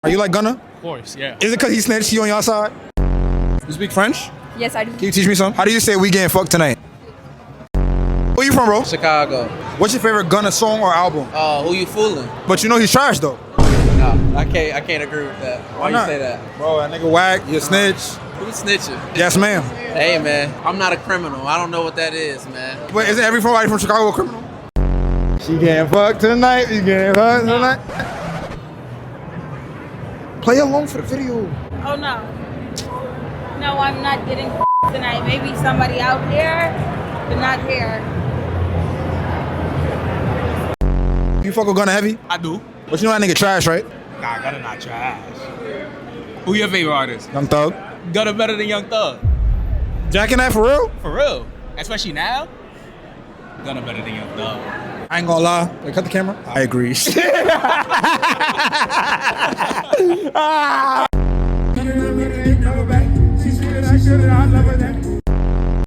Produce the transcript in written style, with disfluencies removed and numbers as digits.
Are you like Gunna? Of course, yeah. Is it because he snitched you on your side? You speak French? Yes, I do. Can you teach me some? How do you say we getting fucked tonight? Where you from, bro? Chicago. What's your favorite Gunna song or album? Who you fooling? But you know he's trash though. No, I can't agree with that. Why you not? say that? Bro, that nigga whack, you a snitch. Who's snitching? Yes, ma'am. Hey man, I'm not a criminal. I don't know what that is, man. But isn't everybody from Chicago a criminal? She getting fucked tonight, you getting fucked tonight. Play along for the video. Oh no. No, I'm not getting tonight. Maybe somebody out there, but not here. You fuck with Gunna heavy? I do. But you know that nigga trash, right? Nah, Gunna not trash. Who your favorite artist? Young Thug. Gunna better than Young Thug. Jacking that for real? For real. Especially now. Gunna better than Young Thug. I ain't gonna lie. Wait, cut the camera. I agree. Ah.